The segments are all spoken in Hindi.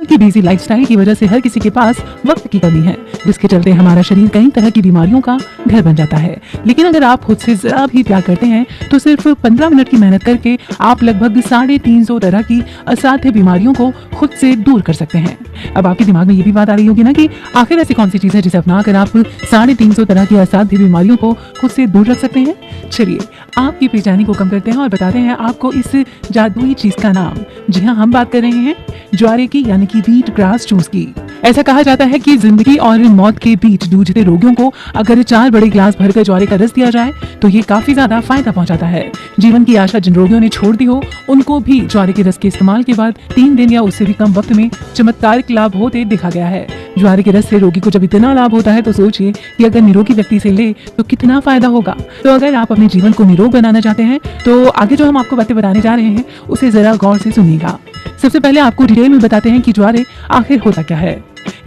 की बिजी लाइफस्टाइल की वजह से हर किसी के पास वक्त की कमी है, जिसके चलते हमारा शरीर कई तरह की बीमारियों का घर बन जाता है। लेकिन अगर आप खुद से जरा भी प्यार करते हैं तो सिर्फ 15 मिनट की मेहनत करके आप लगभग 350 तरह की असाध्य बीमारियों को खुद से दूर कर सकते हैं। अब आपके दिमाग में ये भी बात आ रही होगी ना कि आखिर ऐसी कौन सी चीज है जिसे अपनाकर आप 350 तरह की असाध्य बीमारियों को खुद से दूर रख सकते हैं। चलिए आपकी बेचैनी को कम करते हैं और बताते हैं आपको इस जादुई चीज का नाम। जी हाँ, हम बात कर रहे हैं ज्वारे की, यानी कि व्हीट ग्रास जूस की। ऐसा कहा जाता है कि जिंदगी और मौत के बीच जूझते रोगियों को अगर 4 बड़े गिलास भरकर ज्वारे का रस दिया जाए तो ये काफी ज्यादा फायदा पहुंचाता है। जीवन की आशा जिन रोगियों ने छोड़ दी हो उनको भी ज्वारे के रस के इस्तेमाल के बाद 3 दिन या उससे भी कम वक्त में चमत्कारिक लाभ होते देखा गया है। ज्वारे के रस से रोगी को जब इतना लाभ होता है तो सोचिए कि अगर निरोगी व्यक्ति से ले तो कितना फायदा होगा। तो अगर आप अपने जीवन को निरोग बनाना चाहते हैं तो आगे जो हम आपको बातें बताने जा रहे हैं उसे जरा गौर से सुनिएगा। सबसे पहले आपको डिटेल में बताते हैं कि ज्वारे आखिर होता क्या है।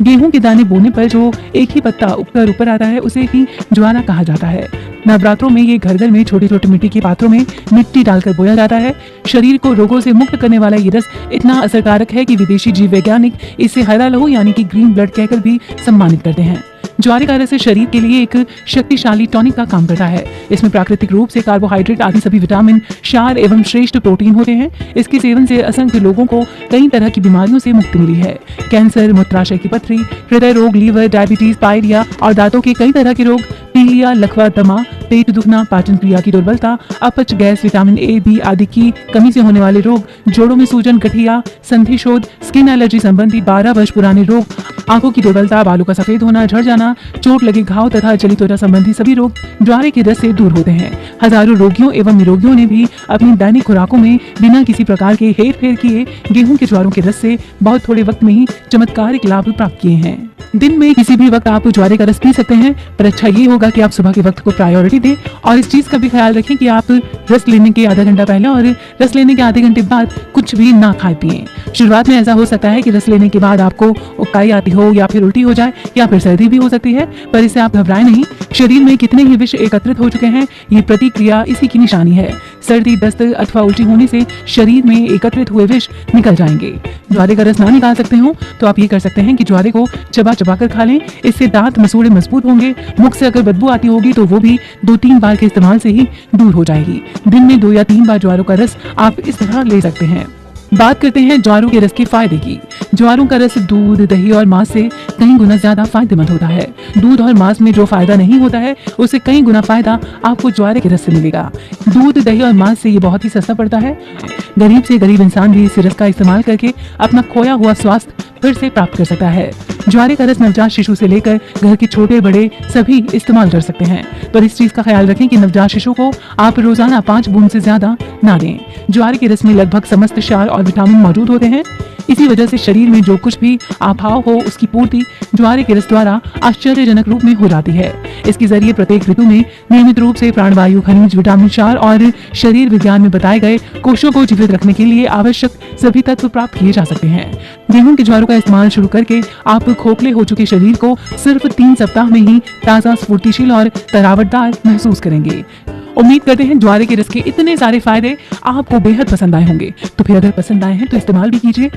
गेहूं के दाने बोने पर जो एक ही पत्ता उगकर ऊपर आता है उसे ही ज्वारा कहा जाता है। नवरात्रों में ये घर घर में छोटे छोटे मिट्टी के पात्रों में मिट्टी डालकर बोया जाता है। शरीर को रोगों से मुक्त करने वाला ये रस इतना असरकारक है कि विदेशी जीव वैज्ञानिक इसे हरा लहू यानी कि ग्रीन ब्लड कहकर भी सम्मानित करते हैं। ज्वारे का रस शरीर के लिए एक शक्तिशाली टॉनिक का काम करता है। इसमें प्राकृतिक रूप से कार्बोहाइड्रेट आदि सभी विटामिन, क्षार एवं श्रेष्ठ प्रोटीन होते हैं। इसके सेवन से असंख्य लोगों को कई तरह की बीमारियों से मुक्ति मिली है। कैंसर, मूत्राशय की पथरी, हृदय रोग, लीवर, डायबिटीज, पायरिया और दांतों के कई तरह के रोग, पीलिया, लकवा, दमा, पेट दुखना, पाचन क्रिया की दुर्बलता, अपच, गैस, विटामिन ए, बी आदि की कमी से होने वाले रोग, जोड़ों में सूजन, गठिया, संधिशोथ, स्किन एलर्जी संबंधी 12 वर्ष पुराने रोग, आंखों की दुर्बलता, बालों का सफेद होना, झड़ जाना, चोट लगे घाव तथा जली त्वचा संबंधी सभी रोग ज्वारे के रस से दूर होते हैं। हजारों रोगियों एवं निरोगियों ने भी अपनी दैनिक खुराकों में बिना किसी प्रकार के हेर फेर किए गेहूं के ज्वारों के रस से बहुत थोड़े वक्त में ही चमत्कारिक लाभ प्राप्त किए हैं। दिन में किसी भी वक्त आप ज्वारे का रस पी सकते हैं, पर अच्छा ये होगा कि आप सुबह के वक्त को प्रायोरिटी दें और इस चीज का भी ख्याल रखें कि आप रस लेने के आधा घंटा पहले और रस लेने के आधे घंटे बाद कुछ भी ना खाए पिए। शुरुआत में ऐसा हो सकता है कि रस लेने के बाद आपको उबकाई आती हो या फिर उल्टी हो जाए या फिर सर्दी भी हो सकती है, पर इससे आप घबराएं नहीं। शरीर में कितने ही विष एकत्रित हो चुके हैं, ये प्रतिक्रिया इसी की निशानी है। सर्दी, दस्त अथवा उल्टी होने से शरीर में एकत्रित हुए विष निकल जाएंगे। ज्वारे का रस ना निकाल सकते हो तो आप ये कर सकते हैं कि ज्वारे को चबा चबा कर खा लें। इससे दांत मसूड़े मजबूत होंगे। मुख से अगर बदबू आती होगी तो वो भी 2-3 बार के इस्तेमाल से ही दूर हो जाएगी। दिन में 2 या 3 बार ज्वारों का रस आप इस तरह ले सकते हैं। बात करते हैं ज्वारों के रस के फायदे की। ज्वारों का रस दूध, दही और मांस से कई गुना ज्यादा फायदेमंद होता है। दूध और मांस में जो फायदा नहीं होता है उससे कई गुना फायदा आपको ज्वारे के रस से मिलेगा। दूध, दही और मांस से ये बहुत ही सस्ता पड़ता है। गरीब से गरीब इंसान भी इस रस का इस्तेमाल करके अपना खोया हुआ स्वास्थ्य फिर से प्राप्त कर सकता है। ज्वारे का रस नवजात शिशु से लेकर घर के छोटे बड़े सभी इस्तेमाल कर सकते हैं, पर इस चीज का ख्याल रखें कि नवजात शिशु को आप रोजाना 5 बूंद से ज्यादा ना दें। ज्वारे के रस में लगभग समस्त क्षार और विटामिन मौजूद होते हैं। इसी वजह से शरीर में जो कुछ भी अभाव हो उसकी पूर्ति ज्वारे के रस द्वारा आश्चर्यजनक रूप में हो जाती है। इसके जरिए प्रत्येक ऋतु में नियमित रूप से प्राणवायु, खनिज, विटामिन, क्षार और शरीर विज्ञान में बताए गए कोषों को जीवित रखने के लिए आवश्यक सभी तत्व प्राप्त किए जा सकते हैं। गेहूं के ज्वारों का इस्तेमाल शुरू करके आप खोखले हो चुके शरीर को सिर्फ 3 सप्ताह में ही ताजा, स्फूर्तिशील और तरावटदार महसूस करेंगे। उम्मीद करते हैं ज्वारे के रस के इतने सारे फायदे आपको बेहद पसंद आए होंगे। तो फिर अगर पसंद आए हैं तो इस्तेमाल भी कीजिए